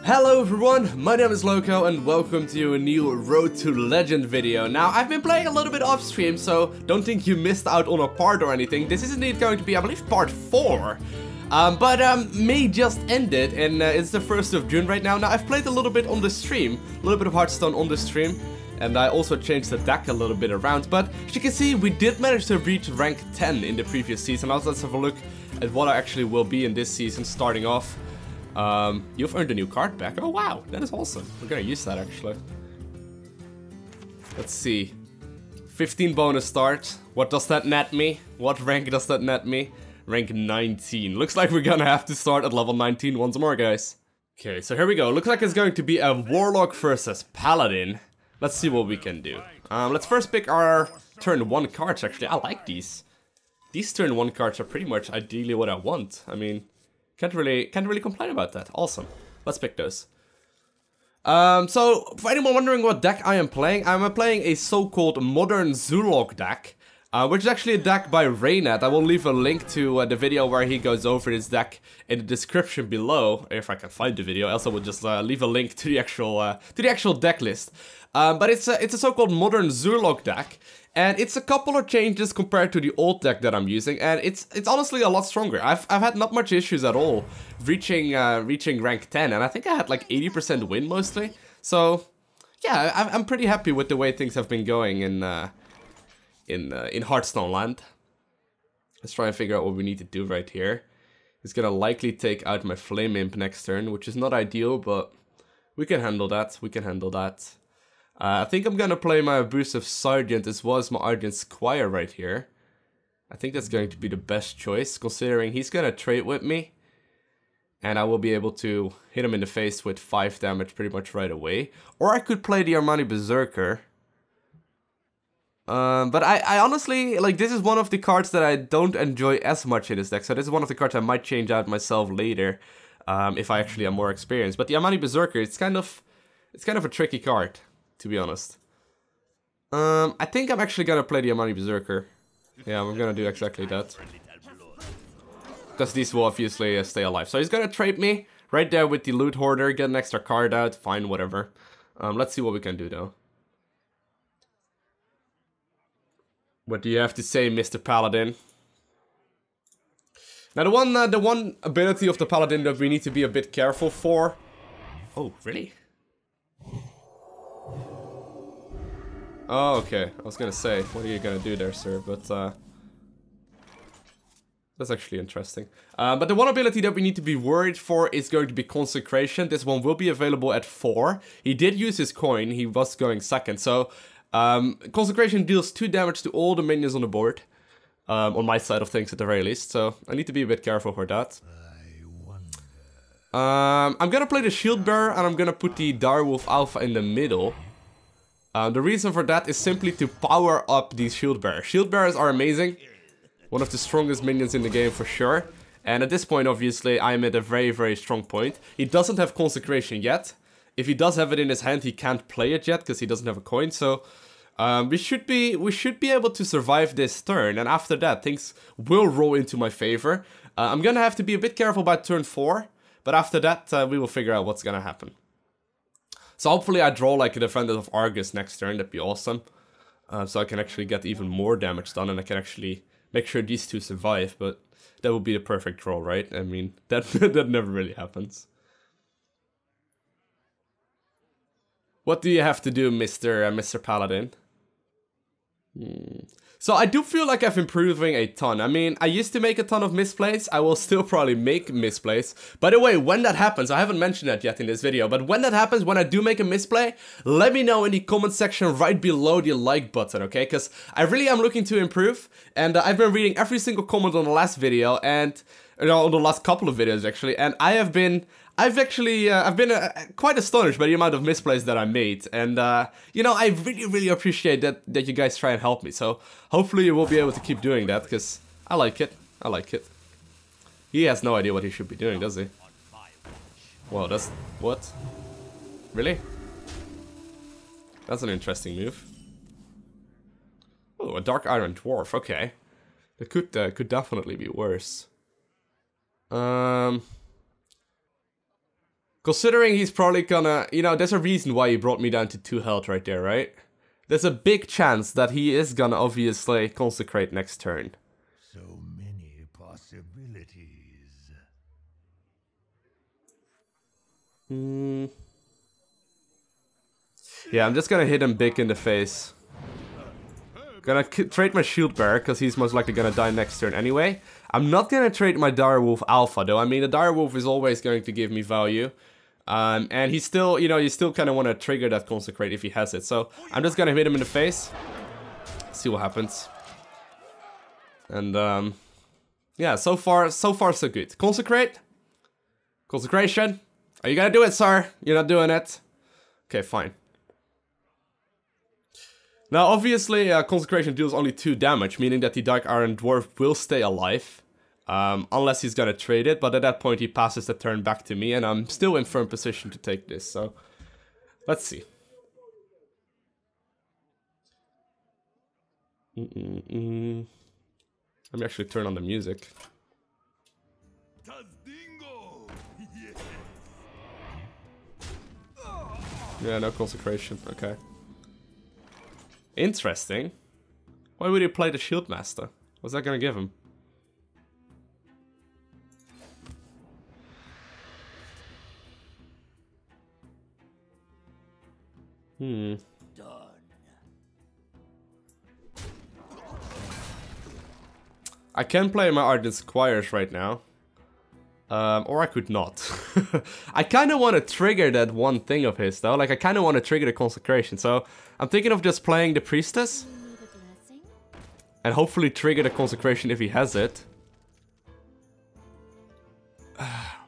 Hello everyone, my name is Lowko and welcome to a new Road to Legend video. Now, I've been playing a little bit off stream, so don't think you missed out on a part or anything. This is indeed going to be, I believe, part 4. May just ended and it's the 1st of June right now. Now, I've played a little bit on the stream, a little bit of Hearthstone on the stream. And I also changed the deck a little bit around. But as you can see, we did manage to reach rank 10 in the previous season. Now let's have a look at what I actually will be in this season starting off. You've earned a new card back. Oh wow, that is awesome. We're gonna use that actually. Let's see. 15 bonus start. What does that net me? What rank does that net me? Rank 19. Looks like we're gonna have to start at level 19 once more, guys. Okay, so here we go. Looks like it's going to be a Warlock versus Paladin. Let's see what we can do. Let's first pick our turn 1 cards, actually. I like these. These turn 1 cards are pretty much ideally what I want. I mean, can't really complain about that. Awesome. Let's pick those. So, for anyone wondering what deck I am playing, I'm playing a so-called modern ZOOLOCK deck. Which is actually a deck by Raynet. I will leave a link to the video where he goes over his deck in the description below, if I can find the video. I also will just leave a link to the actual deck list. But it's a so-called modern ZOOLOCK deck, and it's a couple of changes compared to the old deck that I'm using, and it's honestly a lot stronger. I've had not much issues at all reaching rank 10, and I think I had like 80% win mostly. So yeah, I'm pretty happy with the way things have been going in Hearthstone land. Let's try and figure out what we need to do right here. It's gonna likely take out my Flame Imp next turn, which is not ideal, but we can handle that. We can handle that. I think I'm gonna play my Abusive Sergeant as well as my Ardent Squire right here. I think that's going to be the best choice, considering he's gonna trade with me. And I will be able to hit him in the face with 5 damage pretty much right away. Or I could play the Armani Berserker. But I honestly, like, this is one of the cards that I don't enjoy as much in this deck. So this is one of the cards I might change out myself later, if I actually am more experienced. But the Armani Berserker, it's kind of a tricky card, to be honest. I think I'm actually gonna play the Armani Berserker. Yeah, I'm gonna do exactly that. Because these will obviously stay alive. So he's gonna trade me right there with the Loot Hoarder, get an extra card out, fine, whatever. Let's see what we can do though. What do you have to say, Mr. Paladin? Now, the one ability of the Paladin that we need to be a bit careful for... Oh, really? Oh, okay. I was gonna say, what are you gonna do there, sir? But, that's actually interesting. But the one ability that we need to be worried for is going to be Consecration. This one will be available at 4. He did use his coin. He was going second, so... Consecration deals 2 damage to all the minions on the board, on my side of things at the very least, so I need to be a bit careful for that. I'm gonna play the Shield Bearer and I'm gonna put the Direwolf Alpha in the middle. The reason for that is simply to power up these Shield Bearers. Shield Bearers are amazing, one of the strongest minions in the game for sure, and at this point obviously I'm at a very, very strong point. He doesn't have Consecration yet. If he does have it in his hand, he can't play it yet because he doesn't have a coin. So we should be able to survive this turn, and after that, things will roll into my favor. I'm gonna have to be a bit careful about turn 4, but after that, we will figure out what's gonna happen. So hopefully, I draw like a Defender of Argus next turn. That'd be awesome. So I can actually get even more damage done, and I can actually make sure these 2 survive. But that would be the perfect draw, right? I mean, that that never really happens. What do you have to do, Mr. Paladin? So I do feel like I'm improving a ton. I mean, I used to make a ton of misplays. I will still probably make misplays. By the way, when that happens, I haven't mentioned that yet in this video, but when that happens, when I do make a misplay, let me know in the comment section right below the like button, okay? Because I really am looking to improve, and I've been reading every single comment on the last video, and on the last couple of videos actually, and I've been quite astonished by the amount of misplays that I made, and you know, I really appreciate that you guys try and help me. So hopefully you will be able to keep doing that, because I like it. I like it. He has no idea what he should be doing, does he? Well, that's what? Really? That's an interesting move. Oh, a Dark Iron Dwarf. Okay, that could definitely be worse. Considering he's probably gonna... You know, there's a reason why he brought me down to 2 health right there, right? There's a big chance that he is gonna obviously consecrate next turn. So many possibilities. Yeah, I'm just gonna hit him big in the face. Gonna trade my shield bearer, because he's most likely gonna die next turn anyway. I'm not gonna trade my direwolf alpha, though. I mean, the direwolf is always going to give me value. And he's still, you know, you still kind of want to trigger that consecrate if he has it. So I'm just gonna hit him in the face. See what happens. And yeah, so far so good. Consecrate. Consecration. Are you gonna do it, sir? You're not doing it. Okay, fine. Now, obviously, consecration deals only 2 damage, meaning that the Dark Iron Dwarf will stay alive. Unless he's gonna trade it, but at that point he passes the turn back to me, and I'm still in firm position to take this, so... Let's see. Let me actually turn on the music. Yeah, no consecration, okay. Interesting. Why would he play the Shield Master? What's that gonna give him? Done. I can play my Ardent Squires right now. Or I could not. I kind of want to trigger that one thing of his, though. Like, I kind of want to trigger the Consecration. So, I'm thinking of just playing the Priestess. And hopefully trigger the Consecration if he has it.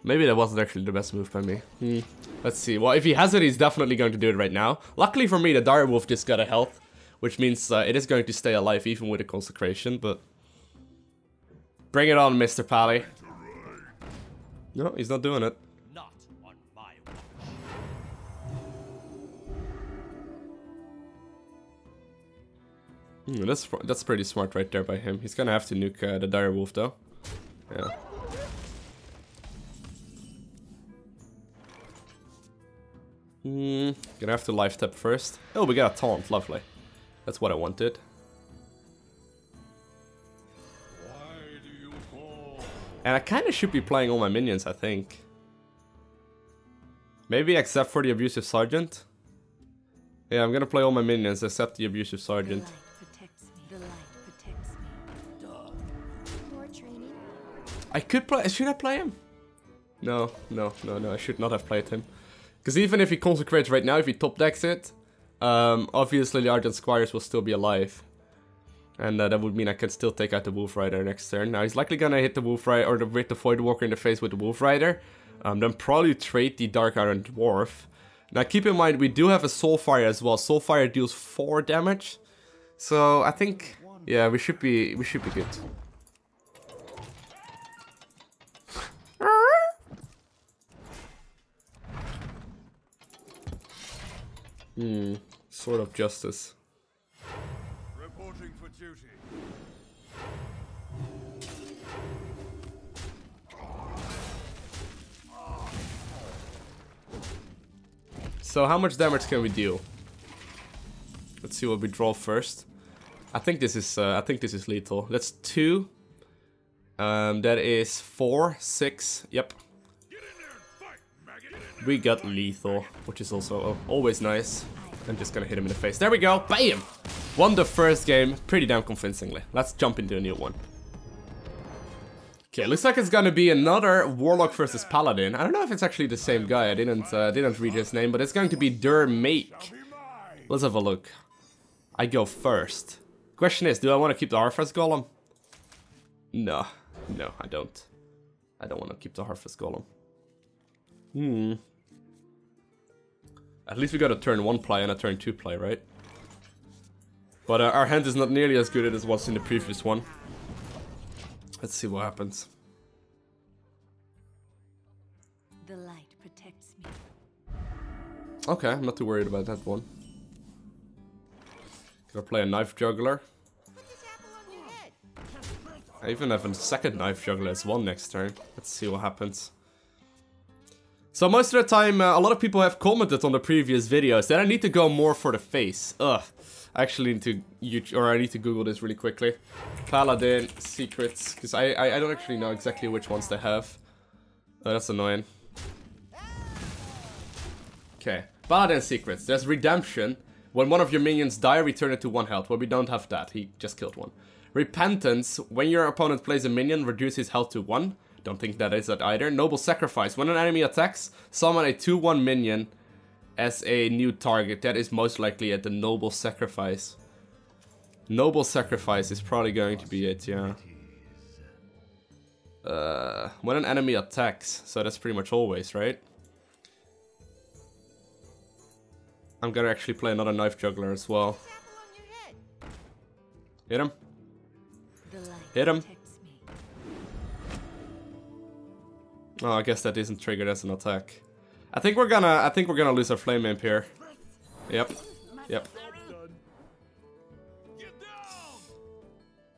Maybe that wasn't actually the best move by me. Let's see. Well, if he has it, he's definitely going to do it right now. Luckily for me, the Direwolf just got a health. Which means it is going to stay alive even with a Consecration, but... Bring it on, Mr. Pally. No, he's not doing it. Not on my watch. That's pretty smart right there by him. He's gonna have to nuke the Direwolf though. Yeah. Gonna have to life tap first. Oh, we got a taunt. Lovely. That's what I wanted. And I kind of should be playing all my minions, I think. Maybe except for the Abusive Sergeant. Yeah, I'm gonna play all my minions except the Abusive Sergeant. I could play... Should I play him? No, I should not have played him. Because even if he consecrates right now, if he top decks it, obviously the Ardent Squires will still be alive. And that would mean I can still take out the Wolf Rider next turn. Now he's likely gonna hit the Wolf Rider or hit the Void Walker in the face with the Wolf Rider. Then probably trade the Dark Iron Dwarf. Now keep in mind we do have a Soulfire as well. Soulfire deals 4 damage. So I think yeah, we should be good. Sword of Justice. Reporting for duty. So how much damage can we deal? Let's see what we draw first. I think this is lethal. That's 2. That is 4, 6. Yep. We got lethal, which is also always nice. I'm just gonna hit him in the face. There we go. Bam! Won the first game pretty damn convincingly. Let's jump into a new one. Okay, looks like it's gonna be another Warlock versus Paladin. I don't know if it's actually the same guy. I didn't read his name, but it's going to be Make. Let's have a look. I go first. Question is, do I want to keep the Harvest Golem? No, I don't. I don't want to keep the Harvest Golem. At least we got a turn 1 play and a turn 2 play, right? But our hand is not nearly as good as it was in the previous one. Let's see what happens. The light protects me. Okay, I'm not too worried about that one. Gonna play a Knife Juggler. I even have a second Knife Juggler as well next turn. Let's see what happens. So most of the time, a lot of people have commented on the previous videos that I need to go more for the face. Ugh. I actually need to I need to Google this really quickly. Paladin secrets, because I don't actually know exactly which ones they have. Oh, that's annoying. Okay, Paladin secrets. There's redemption. When one of your minions die, return it to 1 health. Well, we don't have that. He just killed one. Repentance. When your opponent plays a minion, reduce his health to 1. Don't think that is it either. Noble sacrifice. When an enemy attacks, summon a 2/1 minion as a new target. That is most likely at the noble sacrifice. Noble sacrifice is probably going to be it, yeah. When an enemy attacks. So that's pretty much always, right? I'm gonna actually play another knife juggler as well. Hit him. Hit him. Oh, I guess that isn't triggered as an attack. I think we're gonna lose our flame imp here. Yep. Yep.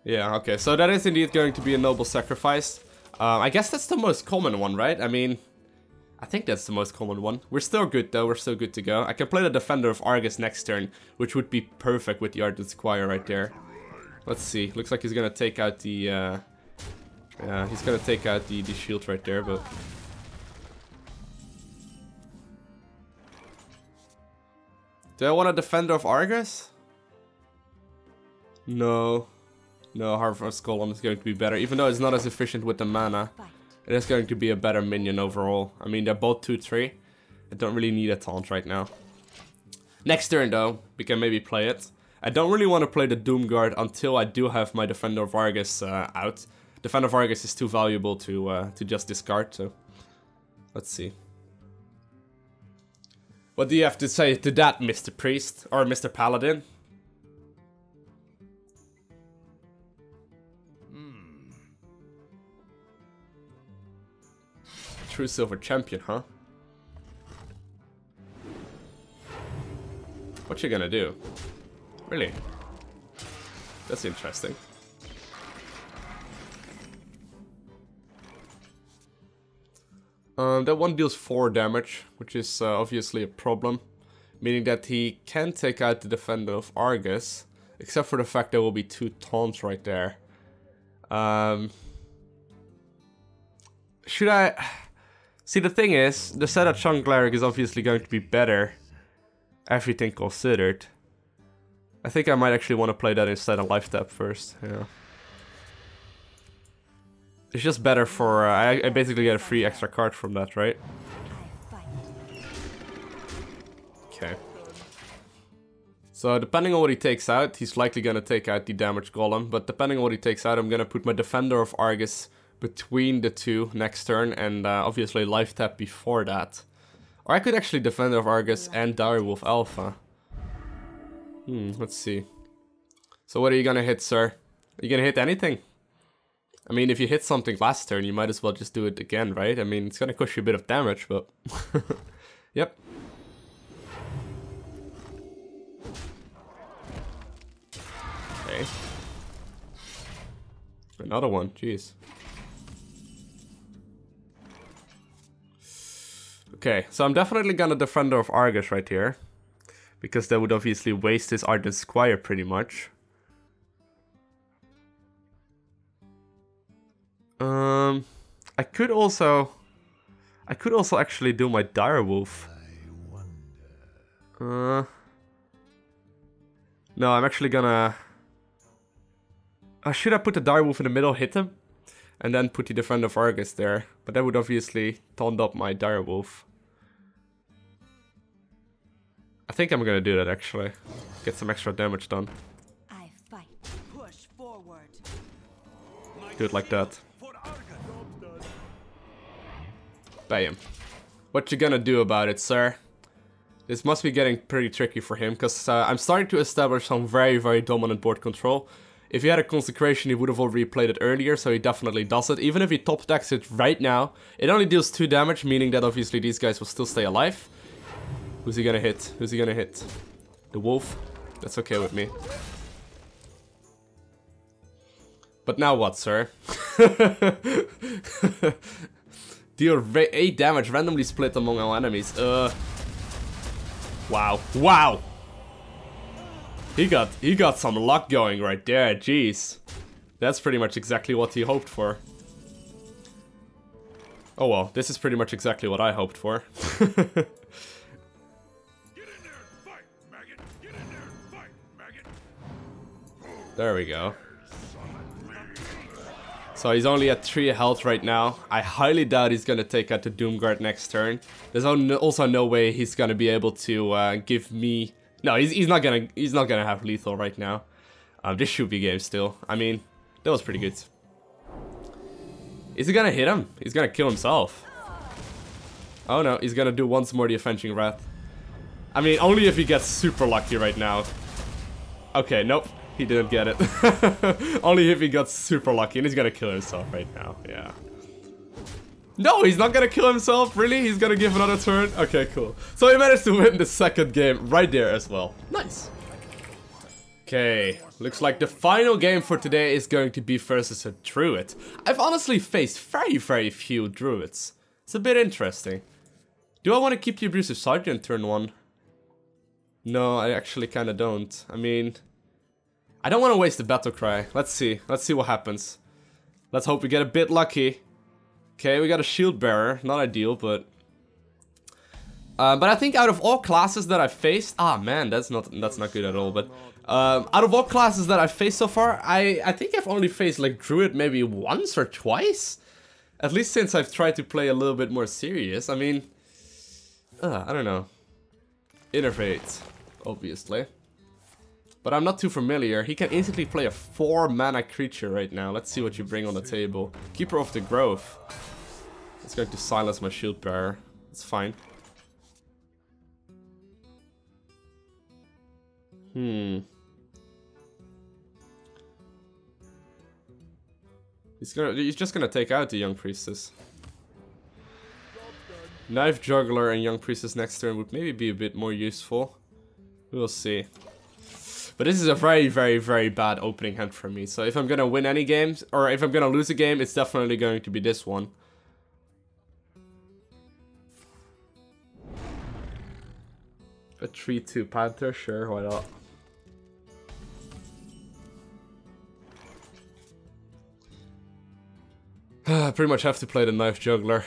Yeah, okay, so that is indeed going to be a noble sacrifice. I guess that's the most common one, right? I mean, I think that's the most common one. We're still good though, we're still good to go. I can play the Defender of Argus next turn, which would be perfect with the Ardent Squire right there. Let's see, looks like he's gonna take out the, yeah, he's gonna take out the shield right there, but... Do I want a Defender of Argus? No. No, Harvest Golem is going to be better, even though it's not as efficient with the mana. It is going to be a better minion overall. I mean, they're both 2/3. I don't really need a taunt right now. Next turn though, we can maybe play it. I don't really want to play the Doomguard until I do have my Defender of Argus out. Defender of Argus is too valuable to just discard, so... Let's see. What do you have to say to that, Mr. Priest? Or Mr. Paladin? True silver champion, huh? What you gonna do? Really? That's interesting. That one deals 4 damage, which is obviously a problem. Meaning that he can take out the Defender of Argus, except for the fact there will be 2 taunts right there. Should I... See, the thing is, the Sedat Chunk Cleric is obviously going to be better, everything considered. I think I might actually want to play that instead of Life Tap first, yeah. It's just better for, I basically get a free extra card from that, right? Okay. So depending on what he takes out, he's likely gonna take out the damage golem, but depending on what he takes out, I'm gonna put my Defender of Argus between the 2 next turn, and obviously Life Tap before that. Or I could actually Defender of Argus and Direwolf Alpha. Let's see. So what are you gonna hit, sir? Are you gonna hit anything? I mean, if you hit something last turn, you might as well just do it again, right? I mean, it's gonna cost you a bit of damage, but... Yep. Okay. Another one, jeez. Okay, so I'm definitely gonna Defender of Argus right here. Because that would obviously waste his Ardent Squire pretty much. I could also actually do my Direwolf. No, I'm actually gonna... should I put the Direwolf in the middle, hit him? And then put the Defender of Argus there. But that would obviously taunt up my Direwolf. I think I'm gonna do that actually. Get some extra damage done. I fight. Push forward. Do it like that. Bam. What you gonna do about it, sir? This must be getting pretty tricky for him, because I'm starting to establish some very, very dominant board control. If he had a Consecration, he would have already played it earlier, so he definitely does it. Even if he top decks it right now, it only deals 2 damage, meaning that obviously these guys will still stay alive. Who's he gonna hit? Who's he gonna hit? The wolf? That's okay with me. But now what, sir? Deal 8 damage, randomly split among all enemies. Wow. Wow! He got some luck going right there, jeez. That's pretty much exactly what he hoped for. Oh well, this is pretty much exactly what I hoped for. Get in there and fight, maggot! Get in there and fight, maggot! There we go. So he's only at 3 health right now. I highly doubt he's gonna take out the Doomguard next turn. There's also no way he's gonna be able to give me... No, he's not gonna have lethal right now. This should be game still. I mean, that was pretty good. Is he gonna hit him? He's gonna kill himself. Oh no, he's gonna do once more the Avenging Wrath. I mean, only if he gets super lucky right now. Okay, nope. He didn't get it. Only if he got super lucky, and he's gonna kill himself right now. Yeah. No, he's not gonna kill himself. Really? He's gonna give another turn? Okay, cool. So he managed to win the second game right there as well. Nice. Okay, looks like the final game for today is going to be versus a druid. I've honestly faced very few druids. It's a bit interesting. Do I want to keep the Abusive Sergeant turn 1? No, I actually kind of don't. I mean, I don't want to waste the Battle Cry. Let's see what happens. Let's hope we get a bit lucky. Okay, we got a Shield Bearer. Not ideal, but I think out of all classes that I've faced... Ah, man, that's not good at all, but... out of all classes that I've faced so far, I think I've only faced like Druid maybe once or twice. At least since I've tried to play a little bit more serious. I mean, I don't know. Innervate, obviously. But I'm not too familiar. He can instantly play a 4-mana creature right now. Let's see what you bring on the table. Keeper of the Grove. It's going to silence my Shield Bearer. It's fine. He's just gonna take out the Young Priestess. Knife Juggler and Young Priestess next turn would maybe be a bit more useful. We'll see. But this is a very bad opening hand for me. So if I'm gonna win any games, or if I'm gonna lose a game, it's definitely going to be this one. A 3-2 Panther, sure, why not? I pretty much have to play the Knife Juggler.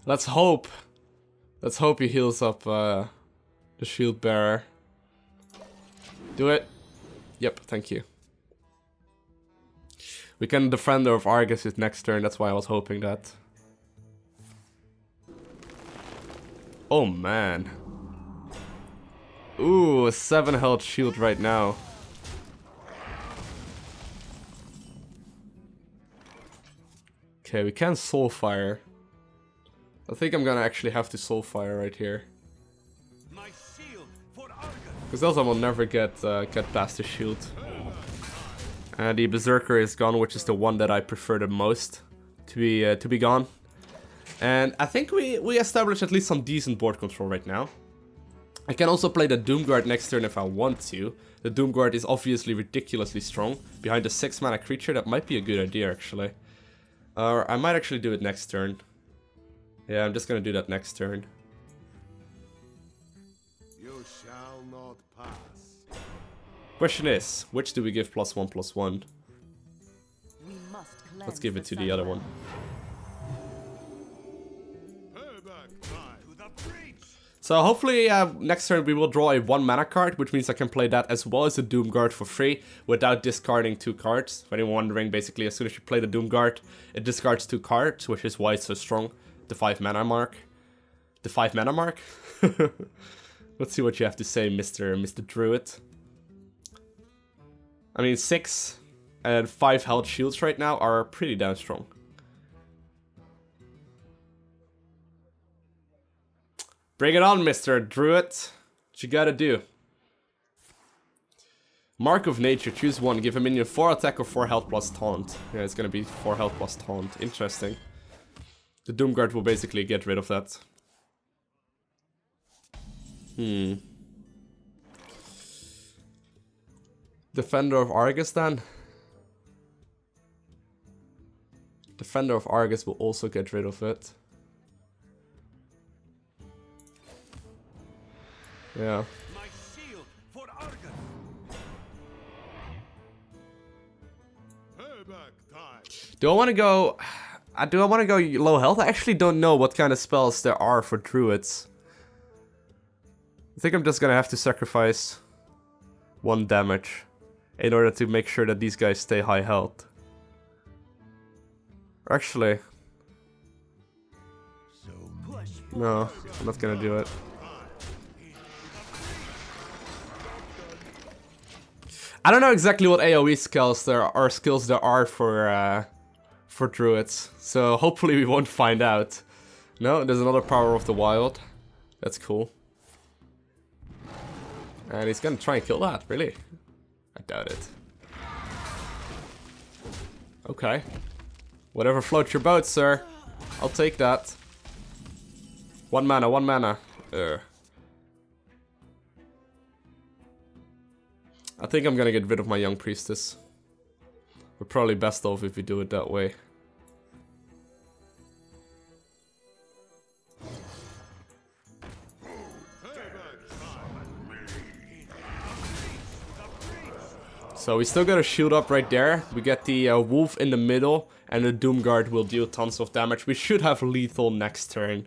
Let's hope he heals up the Shield Bearer. Do it. Yep, thank you. We can Defender of Argus his next turn, that's why I was hoping that. Oh man. Ooh, a 7 health shield right now. Okay, we can Soulfire. I think I'm gonna actually have to Soulfire right here. Because else I will never get past the shield. And the Berserker is gone, which is the one that I prefer the most to be gone. And I think we established at least some decent board control right now. I can also play the Doomguard next turn if I want to. The Doomguard is obviously ridiculously strong. Behind a 6-mana creature, that might be a good idea actually. Or I might actually do it next turn. Yeah, I'm just gonna do that next turn. You shall not pass. Question is, which do we give +1/+1? Let's give it to the other one. So hopefully next turn we will draw a 1-mana card, which means I can play that as well as the Doomguard for free without discarding 2 cards. For anyone wondering, basically as soon as you play the Doomguard, it discards 2 cards, which is why it's so strong. The 5-mana mark. The 5-mana mark? Let's see what you have to say, Mr. Druid. I mean, 6 and 5 health shields right now are pretty damn strong. Bring it on, Mr. Druid. What you gotta do? Mark of Nature, choose one. Give a minion 4 attack or 4 health plus taunt. Yeah, it's gonna be 4 health plus taunt. Interesting. The Doomguard will basically get rid of that. The Defender of Argus then. Defender of Argus will also get rid of it. Yeah. My shield for Argus. Payback time. Do I want to go... do I want to go low health? I actually don't know what kind of spells there are for druids. I think I'm just gonna have to sacrifice 1 damage in order to make sure that these guys stay high health. Actually... no, I'm not gonna do it. I don't know exactly what AoE skills there are for druids, so hopefully we won't find out. No, there's another Power of the Wild. That's cool. And he's gonna try and kill that, really? I doubt it. Okay. Whatever floats your boat, sir. I'll take that. 1 mana, 1 mana. I think I'm gonna get rid of my Young Priestess. We're probably best off if we do it that way. So we still got a shield up right there. We get the Wolf in the middle, and the Doomguard will deal tons of damage. We should have lethal next turn.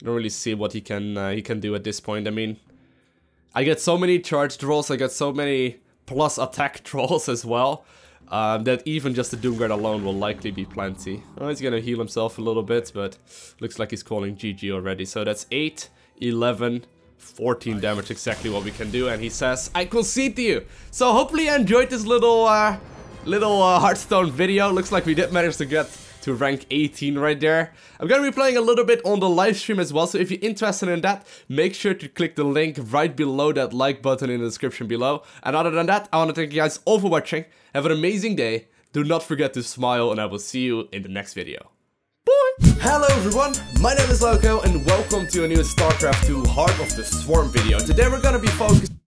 I don't really see what he can do at this point. I mean, I get so many charge draws, I get so many plus attack draws as well, that even just the Doomguard alone will likely be plenty. Oh, he's gonna heal himself a little bit, but looks like he's calling GG already. So that's 8, 11, 14 damage, exactly what we can do, and he says, I concede to you. So hopefully you enjoyed this little Hearthstone video. Looks like we did manage to get to rank 18 right there. I'm gonna be playing a little bit on the live stream as well, so if you're interested in that, make sure to click the link right below that like button in the description below. And other than that, I want to thank you guys all for watching. Have an amazing day. Do not forget to smile, and I will see you in the next video. Bye! Hello everyone, my name is Lowko, and welcome to a new StarCraft 2 Heart of the Swarm video. Today we're gonna be focused